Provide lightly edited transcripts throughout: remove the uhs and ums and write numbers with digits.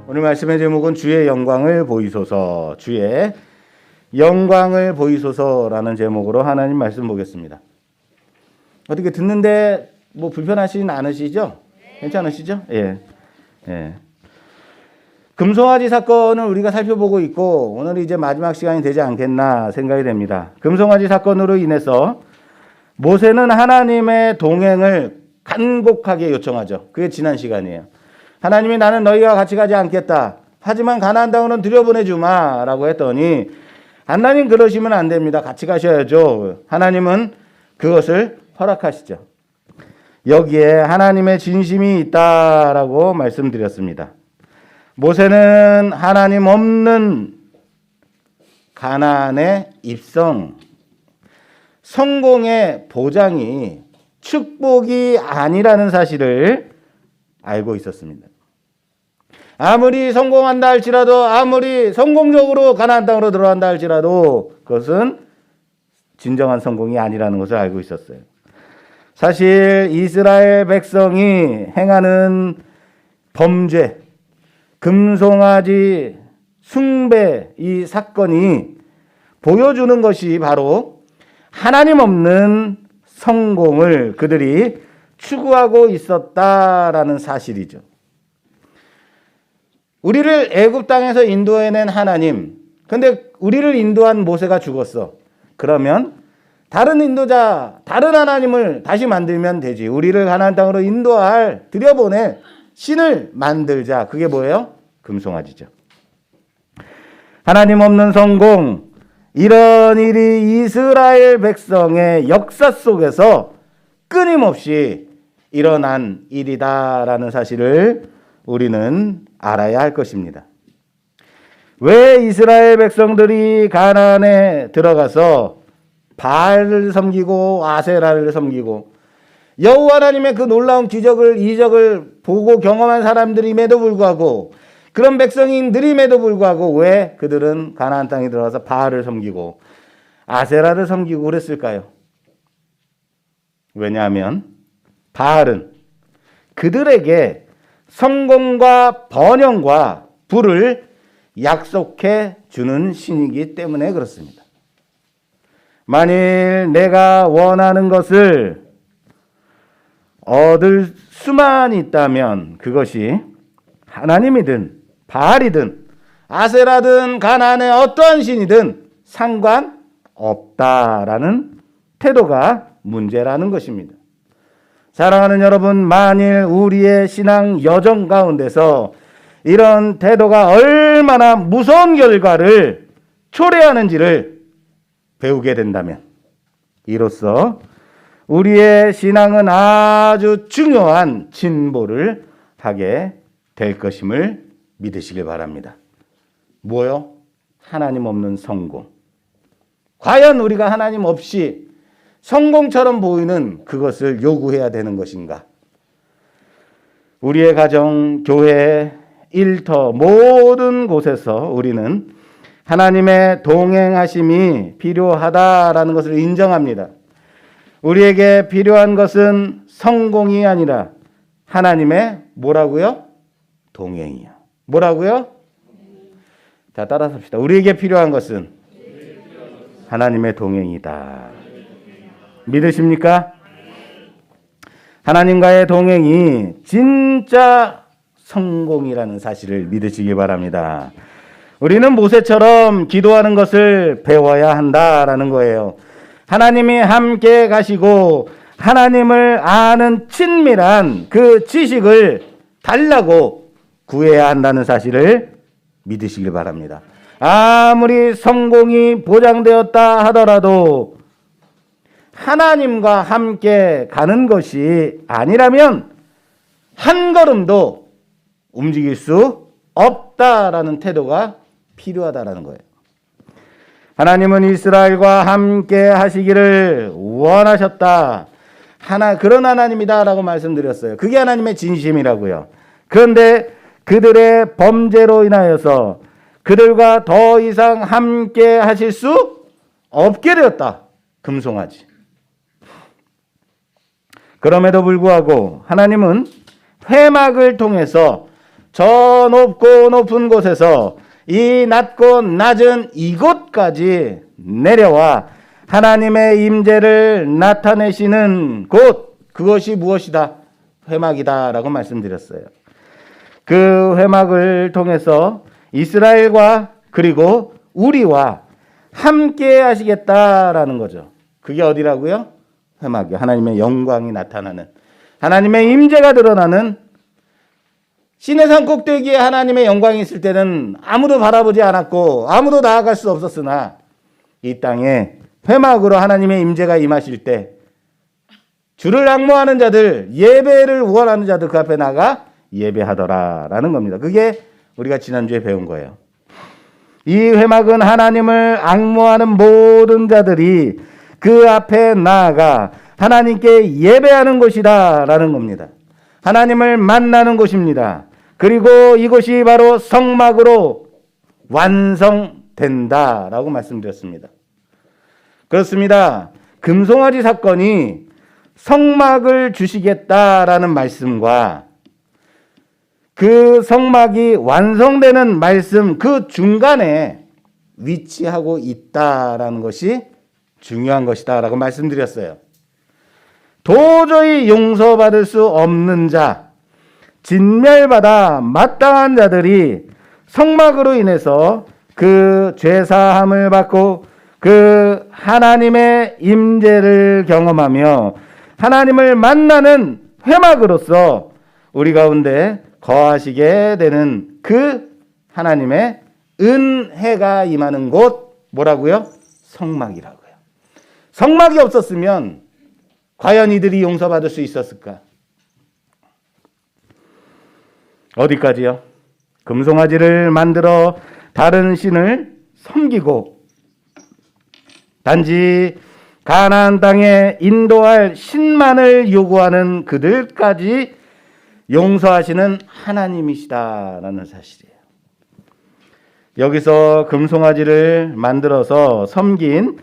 오늘 말씀의 제목은 주의 영광을 보이소서, 주의 영광을 보이소서라는 제목으로 하나님 말씀 보겠습니다. 어떻게 듣는데 뭐 불편하시진 않으시죠? 괜찮으시죠? 예. 금송아지 사건을 우리가 살펴보고 있고 오늘 이제 마지막 시간이 되지 않겠나 생각이 됩니다. 금송아지 사건으로 인해서 모세는 하나님의 동행을 간곡하게 요청하죠. 그게 지난 시간이에요. 하나님이 나는 너희와 같이 가지 않겠다. 하지만 가나안 땅으로는 들여보내주마 라고 했더니 하나님 그러시면 안 됩니다. 같이 가셔야죠. 하나님은 그것을 허락하시죠. 여기에 하나님의 진심이 있다라고 말씀드렸습니다. 모세는 하나님 없는 가나안의 입성, 성공의 보장이 축복이 아니라는 사실을 알고 있었습니다. 아무리 성공한다 할지라도, 아무리 성공적으로 가나안 땅으로 들어간다 할지라도 그것은 진정한 성공이 아니라는 것을 알고 있었어요. 사실 이스라엘 백성이 행하는 범죄, 금송아지 숭배 이 사건이 보여주는 것이 바로 하나님 없는 성공을 그들이 추구하고 있었다라는 사실이죠. 우리를 애굽 땅에서 인도해낸 하나님, 근데 우리를 인도한 모세가 죽었어. 그러면 다른 인도자, 다른 하나님을 다시 만들면 되지. 우리를 가나안 땅으로 인도할, 들여보낼 신을 만들자. 그게 뭐예요? 금송아지죠. 하나님 없는 성공, 이런 일이 이스라엘 백성의 역사 속에서 끊임없이 일어난 일이다라는 사실을 우리는 알아야 할 것입니다. 왜 이스라엘 백성들이 가나안에 들어가서 바알을 섬기고 아세라를 섬기고 여호와 하나님의 그 놀라운 기적을 이적을 보고 경험한 사람들임에도 불구하고 그런 백성인들임에도 불구하고 왜 그들은 가나안 땅에 들어가서 바알을 섬기고 아세라를 섬기고 그랬을까요? 왜냐하면 바알은 그들에게 성공과 번영과 부를 약속해 주는 신이기 때문에 그렇습니다. 만일 내가 원하는 것을 얻을 수만 있다면 그것이 하나님이든 바알이든 아세라든 가나안의 어떠한 신이든 상관없다라는 태도가 문제라는 것입니다. 사랑하는 여러분, 만일 우리의 신앙 여정 가운데서 이런 태도가 얼마나 무서운 결과를 초래하는지를 배우게 된다면 이로써 우리의 신앙은 아주 중요한 진보를 하게 될 것임을 믿으시길 바랍니다. 뭐요? 하나님 없는 성공. 과연 우리가 하나님 없이 성공처럼 보이는 그것을 요구해야 되는 것인가? 우리의 가정, 교회, 일터 모든 곳에서 우리는 하나님의 동행하심이 필요하다라는 것을 인정합니다. 우리에게 필요한 것은 성공이 아니라 하나님의 뭐라고요? 동행이요. 뭐라고요? 자, 따라서 합시다. 우리에게 필요한 것은 하나님의 동행이다. 믿으십니까? 하나님과의 동행이 진짜 성공이라는 사실을 믿으시기 바랍니다. 우리는 모세처럼 기도하는 것을 배워야 한다라는 거예요. 하나님이 함께 가시고 하나님을 아는 친밀한 그 지식을 달라고 구해야 한다는 사실을 믿으시길 바랍니다. 아무리 성공이 보장되었다 하더라도 하나님과 함께 가는 것이 아니라면 한 걸음도 움직일 수 없다라는 태도가 필요하다라는 거예요. 하나님은 이스라엘과 함께 하시기를 원하셨다. 그런 하나님이다라고 말씀드렸어요. 그게 하나님의 진심이라고요. 그런데 그들의 범죄로 인하여서 그들과 더 이상 함께 하실 수 없게 되었다. 금송아지. 그럼에도 불구하고 하나님은 회막을 통해서 저 높고 높은 곳에서 이 낮고 낮은 이곳까지 내려와 하나님의 임재를 나타내시는 곳, 그것이 무엇이다? 회막이다라고 말씀드렸어요. 그 회막을 통해서 이스라엘과 그리고 우리와 함께 하시겠다라는 거죠. 그게 어디라고요? 회막이요. 하나님의 영광이 나타나는, 하나님의 임재가 드러나는, 시내산 꼭대기에 하나님의 영광이 있을 때는 아무도 바라보지 않았고 아무도 나아갈 수 없었으나 이 땅에 회막으로 하나님의 임재가 임하실 때 주를 앙모하는 자들, 예배를 원하는 자들 그 앞에 나가 예배하더라라는 겁니다. 그게 우리가 지난주에 배운 거예요. 이 회막은 하나님을 앙모하는 모든 자들이 그 앞에 나아가 하나님께 예배하는 곳이다라는 겁니다. 하나님을 만나는 곳입니다. 그리고 이곳이 바로 성막으로 완성된다라고 말씀드렸습니다. 그렇습니다. 금송아지 사건이 성막을 주시겠다라는 말씀과 그 성막이 완성되는 말씀 그 중간에 위치하고 있다라는 것이 중요한 것이다라고 말씀드렸어요. 도저히 용서받을 수 없는 자, 진멸받아 마땅한 자들이 성막으로 인해서 그 죄사함을 받고 그 하나님의 임재를 경험하며 하나님을 만나는 회막으로서 우리 가운데 거하시게 되는 그 하나님의 은혜가 임하는 곳, 뭐라고요? 성막이라고요. 성막이 없었으면 과연 이들이 용서받을 수 있었을까? 어디까지요? 금송아지를 만들어 다른 신을 섬기고 단지 가나안 땅에 인도할 신만을 요구하는 그들까지 용서하시는 하나님이시다라는 사실이에요. 여기서 금송아지를 만들어서 섬긴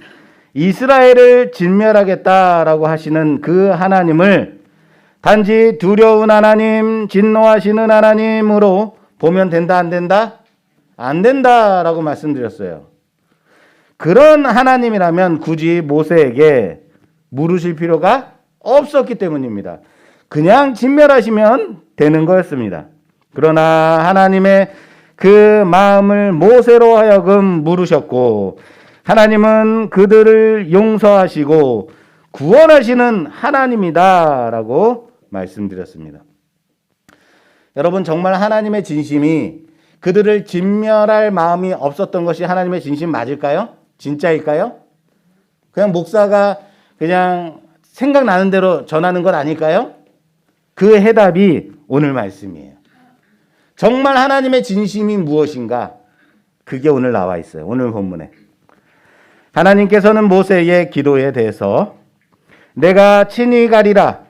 이스라엘을 진멸하겠다라고 하시는 그 하나님을 단지 두려운 하나님, 진노하시는 하나님으로 보면 된다, 안 된다? 안 된다라고 말씀드렸어요. 그런 하나님이라면 굳이 모세에게 물으실 필요가 없었기 때문입니다. 그냥 진멸하시면 되는 거였습니다. 그러나 하나님의 그 마음을 모세로 하여금 물으셨고 하나님은 그들을 용서하시고 구원하시는 하나님이다라고 말씀드렸습니다. 여러분, 정말 하나님의 진심이 그들을 진멸할 마음이 없었던 것이 하나님의 진심 맞을까요? 진짜일까요? 그냥 목사가 그냥 생각나는 대로 전하는 것 아닐까요? 그 해답이 오늘 말씀이에요. 정말 하나님의 진심이 무엇인가? 그게 오늘 나와 있어요. 오늘 본문에. 하나님께서는 모세의 기도에 대해서 내가 친히 가리라,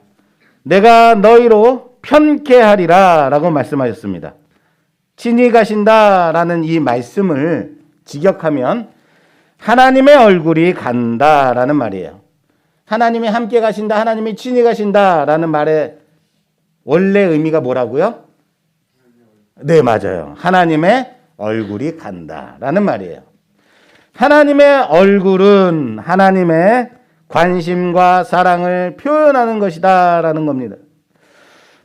내가 너희로 편케 하리라 라고 말씀하셨습니다. 친히 가신다라는 이 말씀을 직역하면 하나님의 얼굴이 간다라는 말이에요. 하나님이 함께 가신다, 하나님이 친히 가신다라는 말의 원래 의미가 뭐라고요? 네, 맞아요. 하나님의 얼굴이 간다라는 말이에요. 하나님의 얼굴은 하나님의 관심과 사랑을 표현하는 것이다라는 겁니다.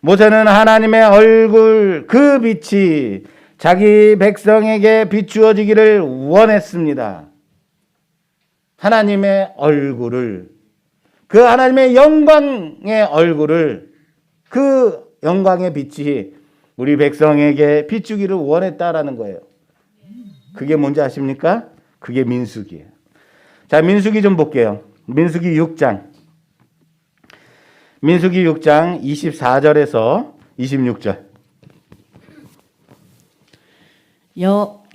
모세는 하나님의 얼굴 그 빛이 자기 백성에게 비추어지기를 원했습니다. 하나님의 얼굴을, 그 하나님의 영광의 얼굴을, 그 영광의 빛이 우리 백성에게 비추기를 원했다라는 거예요. 그게 뭔지 아십니까? 그게 민수기예요. 자, 민수기 좀 볼게요. 민수기 6장. 민수기 6장 24절에서 26절.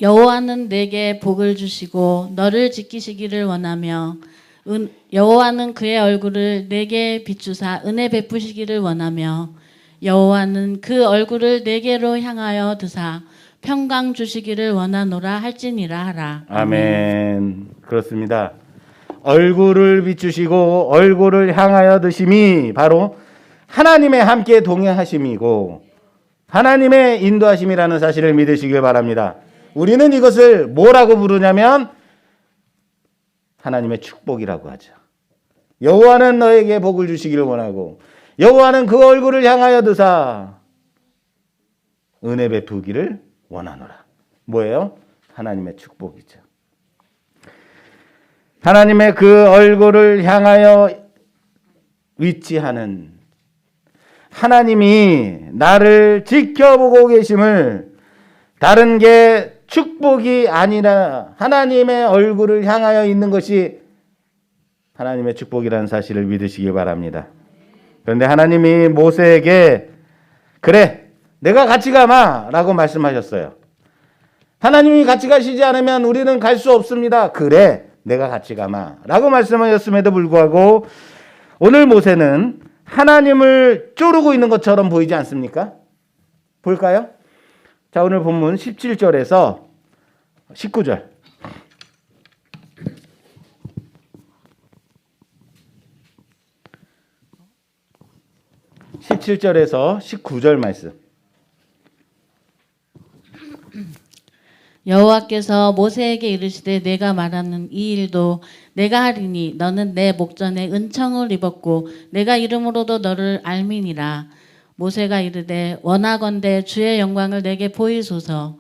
여호와는 내게 복을 주시고 너를 지키시기를 원하며 여호와는 그의 얼굴을 내게 비추사 은혜 베푸시기를 원하며 여호와는 그 얼굴을 내게로 향하여 드사 평강 주시기를 원하노라 할지니라 하라. 아멘. 그렇습니다. 얼굴을 비추시고 얼굴을 향하여 드심이 바로 하나님의 함께 동행하심이고 하나님의 인도하심이라는 사실을 믿으시길 바랍니다. 우리는 이것을 뭐라고 부르냐면 하나님의 축복이라고 하죠. 여호와는 너에게 복을 주시기를 원하고 여호와는 그 얼굴을 향하여 드사 은혜 베푸기를 원하노라. 뭐예요? 하나님의 축복이죠. 하나님의 그 얼굴을 향하여 위치하는 하나님이 나를 지켜보고 계심을 다른 게 축복이 아니라 하나님의 얼굴을 향하여 있는 것이 하나님의 축복이라는 사실을 믿으시기 바랍니다. 그런데 하나님이 모세에게 그래 내가 같이 가마 라고 말씀하셨어요. 하나님이 같이 가시지 않으면 우리는 갈 수 없습니다. 그래 내가 같이 가마 라고 말씀하셨음에도 불구하고 오늘 모세는 하나님을 쪼르고 있는 것처럼 보이지 않습니까? 볼까요? 자, 오늘 본문 17절에서 19절. 17절에서 19절 말씀. 여호와께서 모세에게 이르시되 내가 말하는 이 일도 내가 하리니 너는 내 목전에 은총을 입었고 내가 이름으로도 너를 알미니라. 모세가 이르되 원하건대 주의 영광을 내게 보이소서.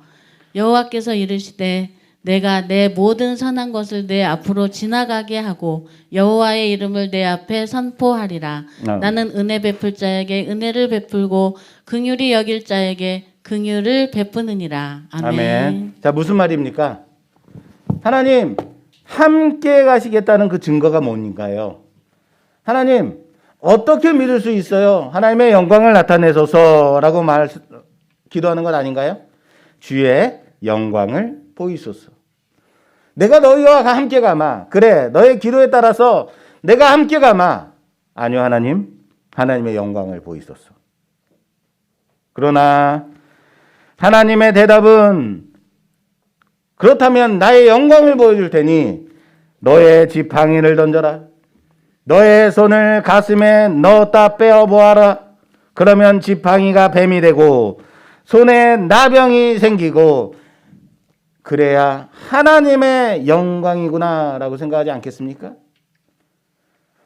여호와께서 이르시되 내가 내 모든 선한 것을 내 앞으로 지나가게 하고 여호와의 이름을 내 앞에 선포하리라. 나는 은혜 베풀 자에게 은혜를 베풀고 긍휼히 여길 자에게 긍휼을 베푸느니라. 아멘. 자, 무슨 말입니까? 하나님 함께 가시겠다는 그 증거가 뭔가요? 하나님 어떻게 믿을 수 있어요? 하나님의 영광을 나타내소서라고 기도하는 것 아닌가요? 주의 영광을 보이소서. 내가 너희와 함께 가마. 그래 너의 기도에 따라서 내가 함께 가마. 아니요 하나님, 하나님의 영광을 보이소서. 그러나 하나님의 대답은 그렇다면 나의 영광을 보여줄 테니 너의 지팡이를 던져라. 너의 손을 가슴에 넣었다 빼어보아라. 그러면 지팡이가 뱀이 되고 손에 나병이 생기고 그래야 하나님의 영광이구나 라고 생각하지 않겠습니까?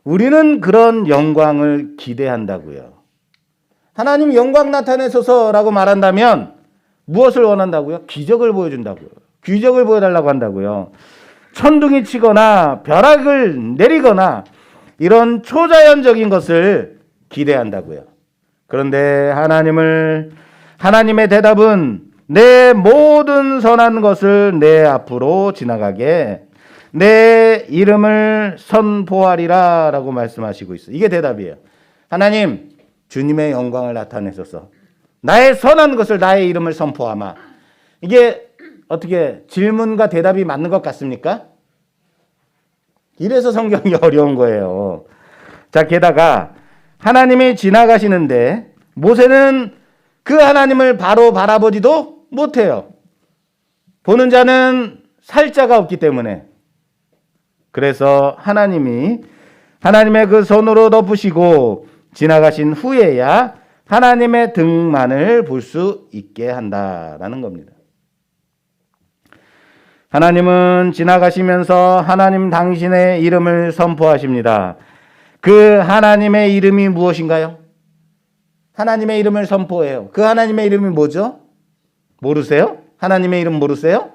우리는 그런 영광을 기대한다고요. 하나님 영광 나타내소서라고 말한다면 무엇을 원한다고요? 기적을 보여준다고요. 기적을 보여달라고 한다고요. 천둥이 치거나 벼락을 내리거나 이런 초자연적인 것을 기대한다고요. 그런데 하나님의 대답은 내 모든 선한 것을 내 앞으로 지나가게 내 이름을 선포하리라 라고 말씀하시고 있어요. 이게 대답이에요. 하나님 주님의 영광을 나타내소서. 나의 선한 것을 나의 이름을 선포하마. 이게 어떻게 질문과 대답이 맞는 것 같습니까? 이래서 성경이 어려운 거예요. 자, 게다가 하나님이 지나가시는데 모세는 그 하나님을 바로 바라보지도 못해요. 보는 자는 살 자가 없기 때문에. 그래서 하나님의 그 손으로 덮으시고 지나가신 후에야 하나님의 등만을 볼 수 있게 한다라는 겁니다. 하나님은 지나가시면서 하나님 당신의 이름을 선포하십니다. 그 하나님의 이름이 무엇인가요? 하나님의 이름을 선포해요. 그 하나님의 이름이 뭐죠? 모르세요? 하나님의 이름 모르세요?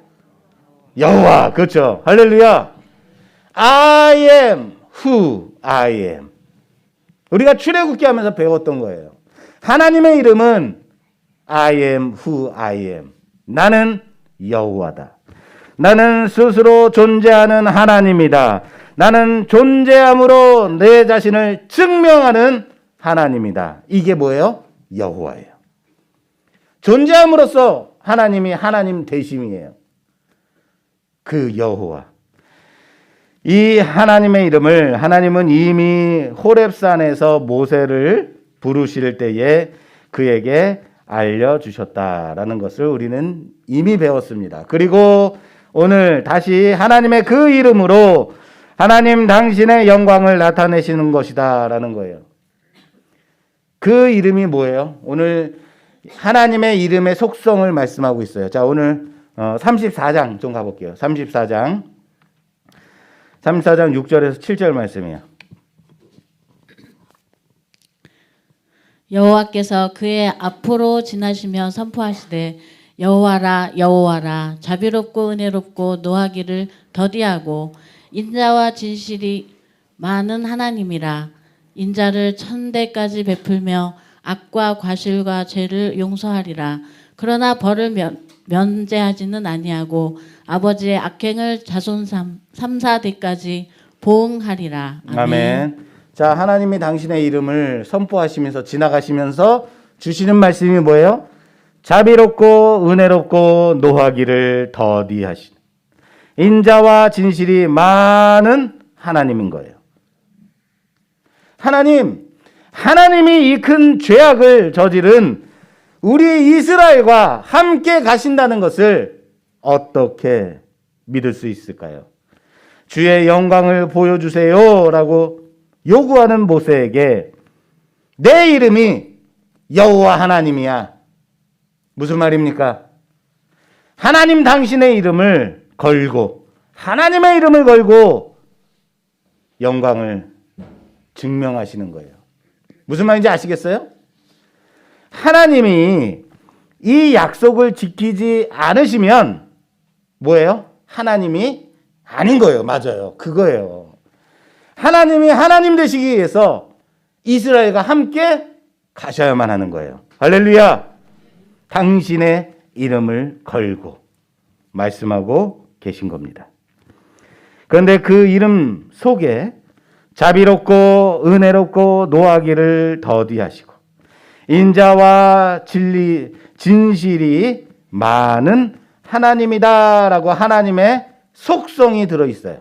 여호와. 그렇죠. 할렐루야. I am who I am. 우리가 출애굽기 하면서 배웠던 거예요. 하나님의 이름은 I am who I am. 나는 여호와다. 나는 스스로 존재하는 하나님이다. 나는 존재함으로 내 자신을 증명하는 하나님이다. 이게 뭐예요? 여호와예요. 존재함으로써 하나님이 하나님 되심이에요. 그 여호와. 이 하나님의 이름을 하나님은 이미 호렙산에서 모세를 부르실 때에 그에게 알려주셨다라는 것을 우리는 이미 배웠습니다. 그리고 오늘 다시 하나님의 그 이름으로 하나님 당신의 영광을 나타내시는 것이다 라는 거예요. 그 이름이 뭐예요? 오늘 하나님의 이름의 속성을 말씀하고 있어요. 자, 오늘 34장 좀 가볼게요. 34장 6절에서 7절 말씀이에요. 여호와께서 그의 앞으로 지나시며 선포하시되 여호와라 여호와라 자비롭고 은혜롭고 노하기를 더디하고 인자와 진실이 많은 하나님이라. 인자를 천대까지 베풀며 악과 과실과 죄를 용서하리라. 그러나 벌을 면제하지는 아니하고 아버지의 악행을 자손 3,4대까지 보응하리라. 아멘. 아멘. 자, 하나님이 당신의 이름을 선포하시면서 지나가시면서 주시는 말씀이 뭐예요? 자비롭고 은혜롭고 노하기를 더디하시는 인자와 진실이 많은 하나님인 거예요. 하나님이 이 큰 죄악을 저지른 우리 이스라엘과 함께 가신다는 것을 어떻게 믿을 수 있을까요? 주의 영광을 보여주세요 라고 요구하는 모세에게 내 이름이 여호와 하나님이야. 무슨 말입니까? 하나님 당신의 이름을 걸고 하나님의 이름을 걸고 영광을 증명하시는 거예요. 무슨 말인지 아시겠어요? 하나님이 이 약속을 지키지 않으시면 뭐예요? 하나님이 아닌 거예요. 맞아요. 그거예요. 하나님이 하나님 되시기 위해서 이스라엘과 함께 가셔야만 하는 거예요. 할렐루야! 당신의 이름을 걸고 말씀하고 계신 겁니다. 그런데 그 이름 속에 자비롭고 은혜롭고 노하기를 더디하시고 인자와 진실이 많은 하나님이다라고 하나님의 속성이 들어있어요.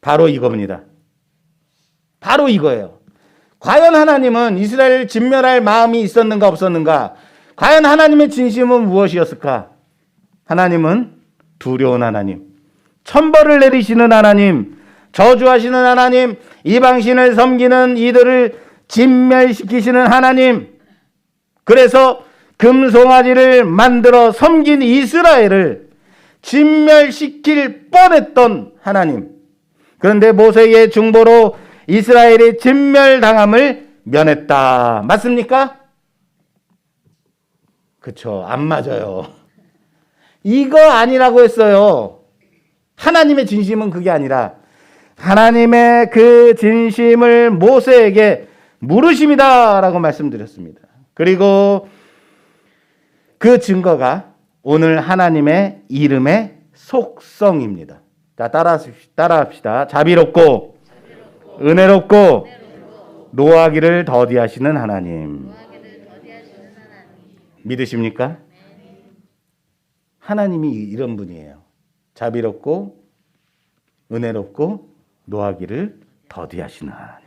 바로 이겁니다. 바로 이거예요. 과연 하나님은 이스라엘을 진멸할 마음이 있었는가 없었는가? 과연 하나님의 진심은 무엇이었을까? 하나님은 두려운 하나님, 천벌을 내리시는 하나님, 저주하시는 하나님, 이방신을 섬기는 이들을 진멸시키시는 하나님. 그래서 금송아지를 만들어 섬긴 이스라엘을 진멸시킬 뻔했던 하나님. 그런데 모세의 중보로 이스라엘이 진멸당함을 면했다. 맞습니까? 그렇죠. 안 맞아요. 이거 아니라고 했어요. 하나님의 진심은 그게 아니라 하나님의 그 진심을 모세에게 물으심이다라고 말씀드렸습니다. 그리고 그 증거가 오늘 하나님의 이름의 속성입니다. 자, 따라합시다. 자비롭고 은혜롭고 노하기를 더디하시는 하나님. 믿으십니까? 하나님이 이런 분이에요. 자비롭고 은혜롭고 노하기를 더디하시는 하나님.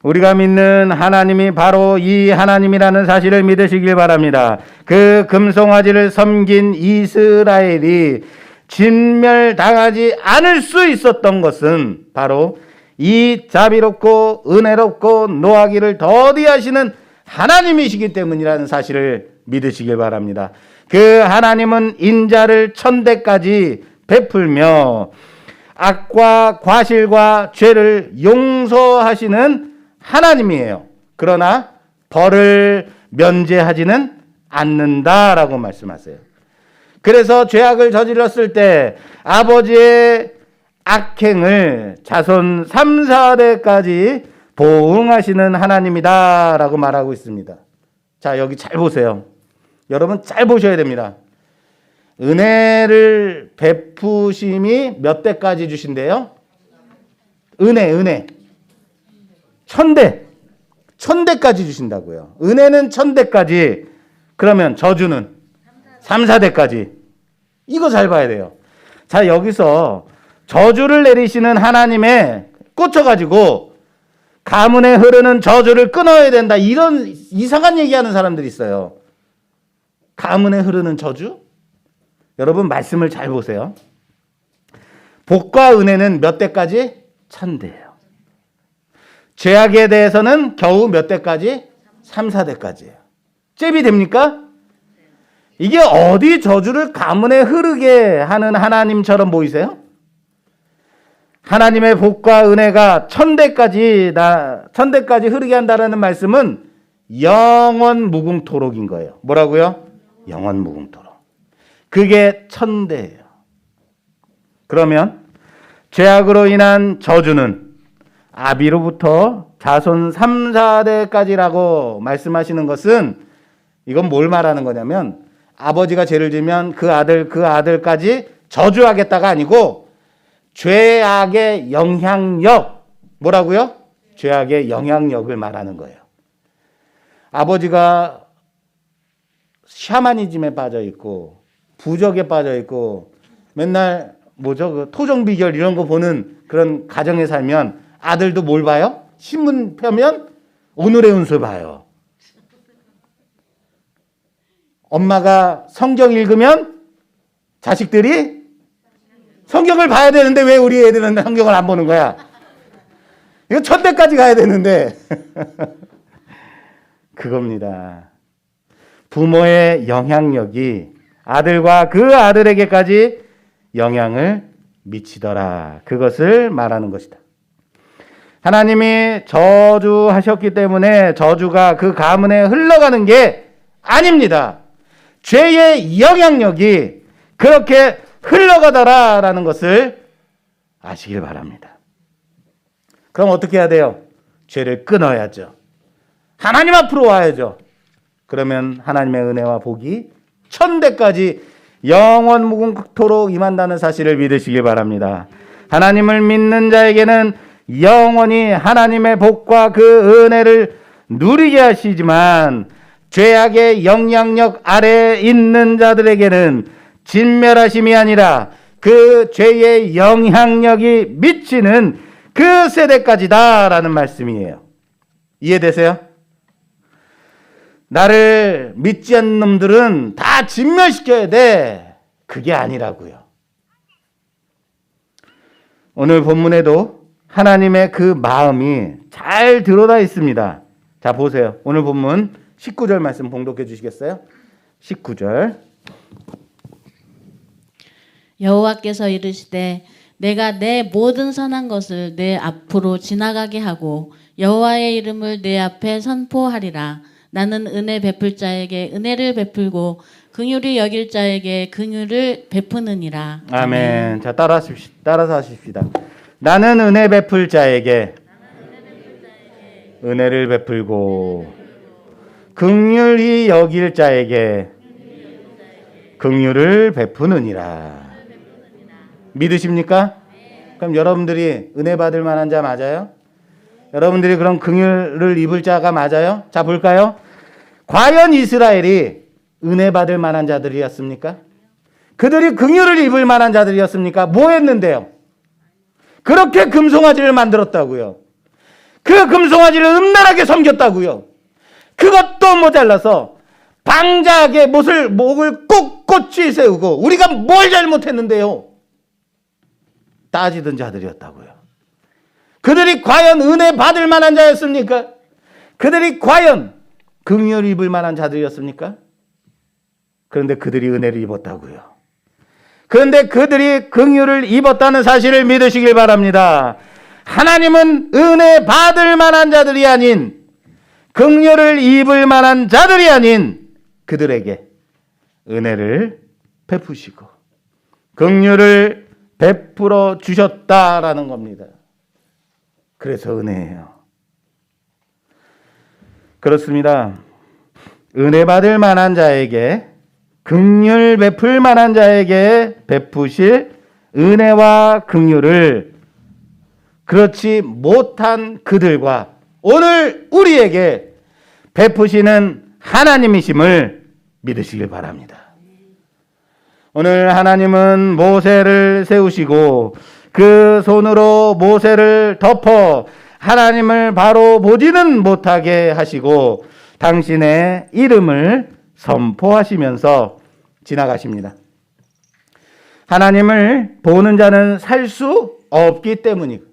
우리가 믿는 하나님이 바로 이 하나님이라는 사실을 믿으시길 바랍니다. 그 금송아지를 섬긴 이스라엘이 진멸당하지 않을 수 있었던 것은 바로 이 자비롭고 은혜롭고 노하기를 더디하시는 하나님이시기 때문이라는 사실을 믿으시길 바랍니다. 그 하나님은 인자를 천대까지 베풀며 악과 과실과 죄를 용서하시는 하나님이에요. 그러나 벌을 면제하지는 않는다라고 말씀하세요. 그래서 죄악을 저질렀을 때 아버지의 악행을 자손 3, 4대까지 보응하시는 하나님이다라고 말하고 있습니다. 자, 여기 잘 보세요. 여러분 잘 보셔야 됩니다. 은혜를 베푸심이 몇 대까지 주신대요? 은혜. 1000대까지 주신다고요. 은혜는 1000대까지. 그러면 저주는 3, 4대까지. 이거 잘 봐야 돼요. 자, 여기서 저주를 내리시는 하나님에 꽂혀가지고 가문에 흐르는 저주를 끊어야 된다. 이런 이상한 얘기하는 사람들이 있어요. 가문에 흐르는 저주? 여러분 말씀을 잘 보세요. 복과 은혜는 몇 대까지? 1000대예요. 죄악에 대해서는 겨우 몇 대까지? 3, 4대까지예요. 잽이 됩니까? 이게 어디 저주를 가문에 흐르게 하는 하나님처럼 보이세요? 하나님의 복과 은혜가 천대까지 흐르게 한다라는 말씀은 영원 무궁토록인 거예요. 뭐라고요? 영원 무궁토록. 그게 천대예요. 그러면 죄악으로 인한 저주는 아비로부터 자손 3, 4대까지라고 말씀하시는 것은 이건 뭘 말하는 거냐면 아버지가 죄를 지면 그 아들까지 저주하겠다가 아니고 죄악의 영향력, 뭐라고요? 죄악의 영향력을 말하는 거예요. 아버지가 샤머니즘에 빠져 있고 부적에 빠져 있고 맨날 그 토종 비결 이런 거 보는 그런 가정에 살면 아들도 뭘 봐요? 신문 펴면 오늘의 운수 봐요. 엄마가 성경 읽으면 자식들이 성경을 봐야 되는데 왜 우리 애들은 성경을 안 보는 거야? 이거 천대까지 가야 되는데 그겁니다. 부모의 영향력이 아들과 그 아들에게까지 영향을 미치더라. 그것을 말하는 것이다. 하나님이 저주하셨기 때문에 저주가 그 가문에 흘러가는 게 아닙니다. 죄의 영향력이 그렇게 흘러가더라라는 것을 아시길 바랍니다. 그럼 어떻게 해야 돼요? 죄를 끊어야죠. 하나님 앞으로 와야죠. 그러면 하나님의 은혜와 복이 천대까지 영원 무궁토록 임한다는 사실을 믿으시길 바랍니다. 하나님을 믿는 자에게는 영원히 하나님의 복과 그 은혜를 누리게 하시지만 죄악의 영향력 아래에 있는 자들에게는 진멸하심이 아니라 그 죄의 영향력이 미치는 그 세대까지다라는 말씀이에요. 이해되세요? 나를 믿지 않는 놈들은 다 진멸시켜야 돼. 그게 아니라고요. 오늘 본문에도 하나님의 그 마음이 잘 드러나 있습니다. 자, 보세요. 오늘 본문 19절 말씀 봉독해 주시겠어요? 19절. 여호와께서 이르시되 내가 내 모든 선한 것을 내 앞으로 지나가게 하고 여호와의 이름을 내 앞에 선포하리라. 나는 은혜 베풀 자에게 은혜를 베풀고 긍휼히 여길 자에게 긍휼을 베푸느니라. 아멘. 자, 따라서 하십시다. 나는 은혜 베풀 자에게 은혜를 베풀고 긍휼히 여길 자에게 긍휼을 베푸느니라. 믿으십니까? 그럼 여러분들이 은혜 받을 만한 자 맞아요? 여러분들이 그런 긍휼을 입을 자가 맞아요? 자, 볼까요? 과연 이스라엘이 은혜 받을 만한 자들이었습니까? 그들이 긍휼을 입을 만한 자들이었습니까? 뭐 했는데요? 그렇게 금송아지를 만들었다고요. 그 금송아지를 음란하게 섬겼다고요. 그것도 모자라서 방자하게 목을 꼿꼿이 세우고 우리가 뭘 잘못했는데요? 따지던 자들이었다고요. 그들이 과연 은혜 받을 만한 자였습니까? 그들이 과연 긍휼을 입을 만한 자들이었습니까? 그런데 그들이 은혜를 입었다고요. 그런데 그들이 긍휼을 입었다는 사실을 믿으시길 바랍니다. 하나님은 은혜 받을 만한 자들이 아닌 긍휼을 입을 만한 자들이 아닌 그들에게 은혜를 베푸시고 긍휼을 베풀어 주셨다라는 겁니다. 그래서 은혜예요. 그렇습니다. 은혜 받을 만한 자에게 긍휼 베풀 만한 자에게 베푸실 은혜와 긍휼을 그렇지 못한 그들과 오늘 우리에게 베푸시는 하나님이심을 믿으시길 바랍니다. 오늘 하나님은 모세를 세우시고 그 손으로 모세를 덮어 하나님을 바로 보지는 못하게 하시고 당신의 이름을 선포하시면서 지나가십니다. 하나님을 보는 자는 살 수 없기 때문이고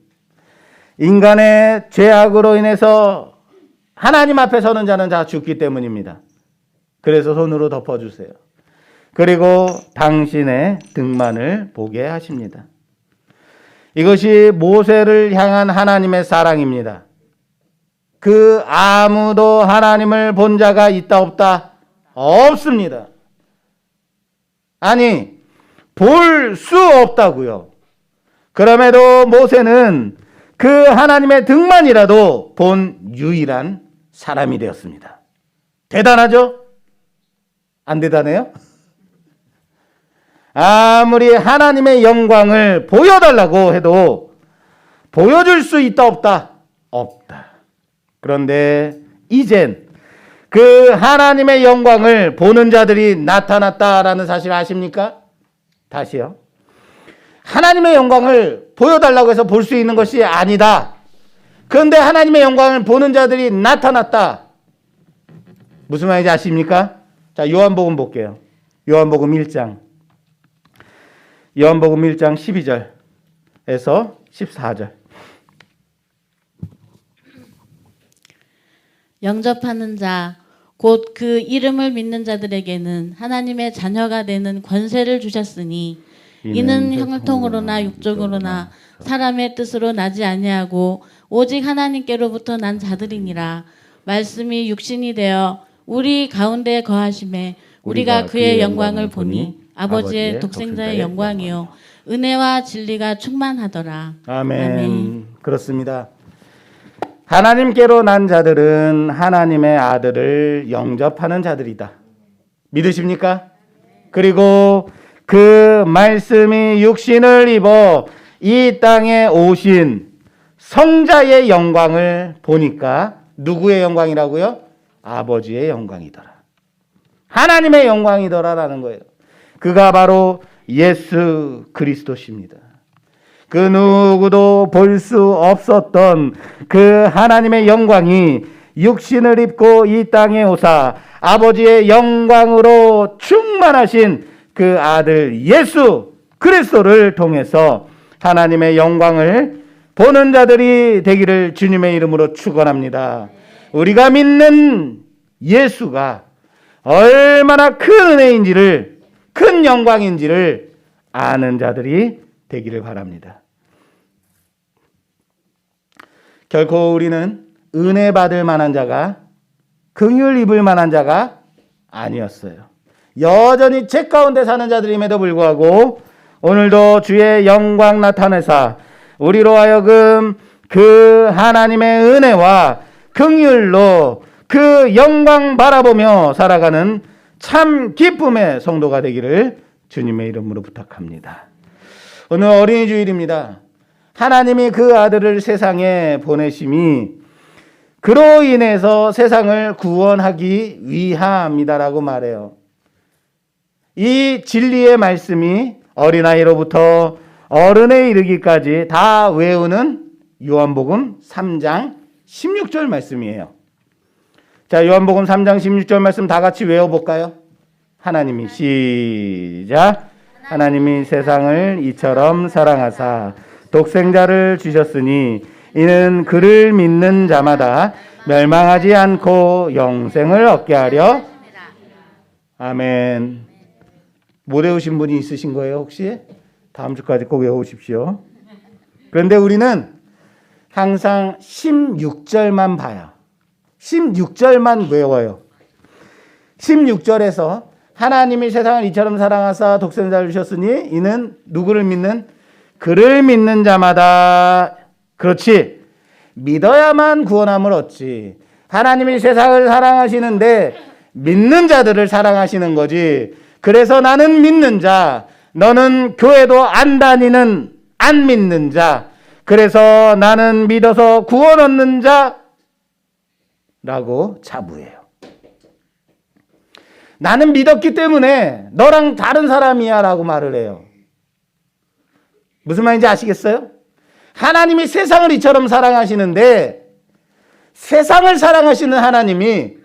인간의 죄악으로 인해서 하나님 앞에 서는 자는 다 죽기 때문입니다. 그래서 손으로 덮어주세요. 그리고 당신의 등만을 보게 하십니다. 이것이 모세를 향한 하나님의 사랑입니다. 그 아무도 하나님을 본 자가 있다 없다? 없습니다. 아니, 볼 수 없다고요. 그럼에도 모세는 그 하나님의 등만이라도 본 유일한 사람이 되었습니다. 대단하죠? 안 대단해요? 아무리 하나님의 영광을 보여달라고 해도 보여줄 수 있다 없다? 없다. 그런데 이젠 그 하나님의 영광을 보는 자들이 나타났다라는 사실 아십니까? 다시요. 하나님의 영광을 보여달라고 해서 볼 수 있는 것이 아니다. 그런데 하나님의 영광을 보는 자들이 나타났다. 무슨 말인지 아십니까? 자, 요한복음 볼게요. 요한복음 1장 12절에서 14절. 영접하는 자, 곧 그 이름을 믿는 자들에게는 하나님의 자녀가 되는 권세를 주셨으니 이는 혈통으로나 육적으로나 사람의 뜻으로 나지 아니하고 오직 하나님께로부터 난 자들이니라. 말씀이 육신이 되어 우리 가운데 거하심에 우리가 그의 영광을 보니 아버지의 독생자의 영광이요 은혜와 진리가 충만하더라. 아멘. 그렇습니다. 하나님께로 난 자들은 하나님의 아들을 영접하는 자들이다. 믿으십니까? 그리고 그 말씀이 육신을 입어 이 땅에 오신 성자의 영광을 보니까 누구의 영광이라고요? 아버지의 영광이더라. 하나님의 영광이더라라는 거예요. 그가 바로 예수 그리스도십니다. 그 누구도 볼 수 없었던 그 하나님의 영광이 육신을 입고 이 땅에 오사 아버지의 영광으로 충만하신 그 아들 예수 그리스도를 통해서 하나님의 영광을 보는 자들이 되기를 주님의 이름으로 축원합니다. 우리가 믿는 예수가 얼마나 큰 은혜인지를, 큰 영광인지를 아는 자들이 되기를 바랍니다. 결코 우리는 은혜 받을 만한 자가, 긍휼 입을 만한 자가 아니었어요. 여전히 죄 가운데 사는 자들임에도 불구하고 오늘도 주의 영광 나타내사 우리로 하여금 그 하나님의 은혜와 긍휼로 그 영광 바라보며 살아가는 참 기쁨의 성도가 되기를 주님의 이름으로 부탁합니다. 오늘 어린이 주일입니다. 하나님이 그 아들을 세상에 보내심이 그로 인해서 세상을 구원하기 위함이다라고 말해요. 이 진리의 말씀이 어린아이로부터 어른에 이르기까지 다 외우는 요한복음 3장 16절 말씀이에요. 자, 요한복음 3장 16절 말씀 다 같이 외워볼까요? 하나님이 시작. 하나님이 세상을 이처럼 사랑하사 독생자를 주셨으니 이는 그를 믿는 자마다 멸망하지 않고 영생을 얻게 하려. 아멘. 못 외우신 분이 있으신 거예요, 혹시? 다음 주까지 꼭 외우십시오. 그런데 우리는 항상 16절만 봐요. 16절만 외워요. 16절에서 하나님이 세상을 이처럼 사랑하사 독생자를 주셨으니 이는 누구를 믿는? 그를 믿는 자마다. 그렇지. 믿어야만 구원함을 얻지. 하나님이 세상을 사랑하시는데 믿는 자들을 사랑하시는 거지. 그래서 나는 믿는 자, 너는 교회도 안 다니는 안 믿는 자, 그래서 나는 믿어서 구원 얻는 자라고 자부해요. 나는 믿었기 때문에 너랑 다른 사람이야 라고 말을 해요. 무슨 말인지 아시겠어요? 하나님이 세상을 이처럼 사랑하시는데 세상을 사랑하시는 하나님이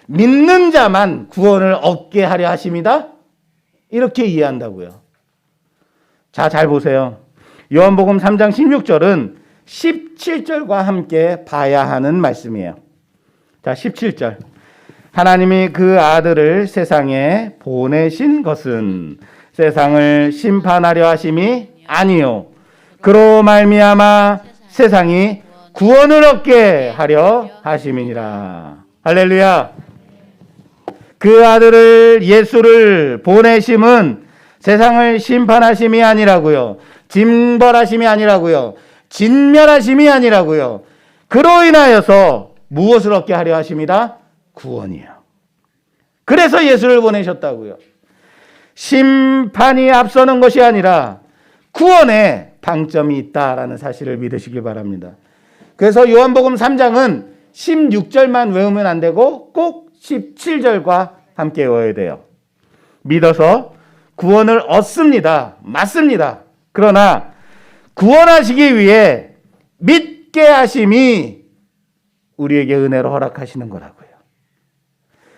믿는 자만 구원을 얻게 하려 하십니다. 이렇게 이해한다고요. 자, 잘 보세요. 요한복음 3장 16절은 17절과 함께 봐야 하는 말씀이에요. 자, 17절. 하나님이 그 아들을 세상에 보내신 것은 세상을 심판하려 하심이 아니요 그로 말미암아 세상이 구원을 얻게 하려 하심이니라. 할렐루야. 그 아들을 예수를 보내심은 세상을 심판하심이 아니라고요. 징벌하심이 아니라고요. 진멸하심이 아니라고요. 그로 인하여서 무엇을 얻게 하려 하십니다? 구원이요. 그래서 예수를 보내셨다고요. 심판이 앞서는 것이 아니라 구원에 방점이 있다라는 사실을 믿으시길 바랍니다. 그래서 요한복음 3장은 16절만 외우면 안 되고 꼭 17절과 함께 외워야 돼요. 믿어서 구원을 얻습니다. 맞습니다. 그러나 구원하시기 위해 믿게 하심이 우리에게 은혜로 허락하시는 거라고요.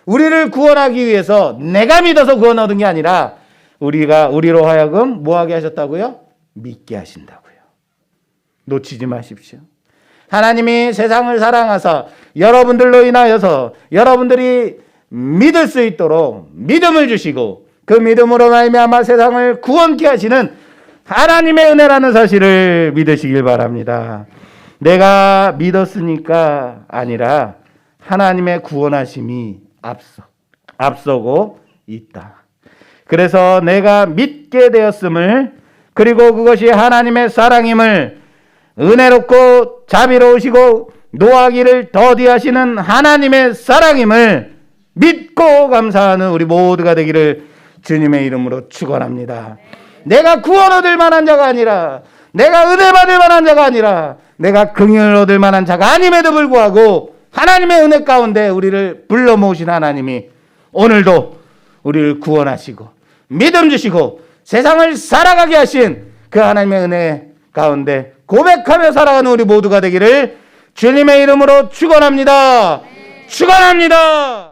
우리를 구원하기 위해서 내가 믿어서 구원 얻은 게 아니라 우리로 하여금 뭐 하게 하셨다고요? 믿게 하신다고요. 놓치지 마십시오. 하나님이 세상을 사랑하사 여러분들로 인하여서 여러분들이 믿을 수 있도록 믿음을 주시고 그 믿음으로 말미암아 세상을 구원케 하시는 하나님의 은혜라는 사실을 믿으시길 바랍니다. 내가 믿었으니까 아니라 하나님의 구원하심이 앞서고 있다. 그래서 내가 믿게 되었음을, 그리고 그것이 하나님의 사랑임을, 은혜롭고 자비로우시고 노하기를 더디하시는 하나님의 사랑임을 믿고 감사하는 우리 모두가 되기를 주님의 이름으로 축원합니다. 내가 구원 얻을 만한 자가 아니라, 내가 은혜 받을 만한 자가 아니라, 내가 긍휼을 얻을 만한 자가 아님에도 불구하고 하나님의 은혜 가운데 우리를 불러 모으신 하나님이 오늘도 우리를 구원하시고 믿음 주시고 세상을 살아가게 하신 그 하나님의 은혜 가운데 고백하며 살아가는 우리 모두가 되기를 주님의 이름으로 축원합니다. 축원합니다.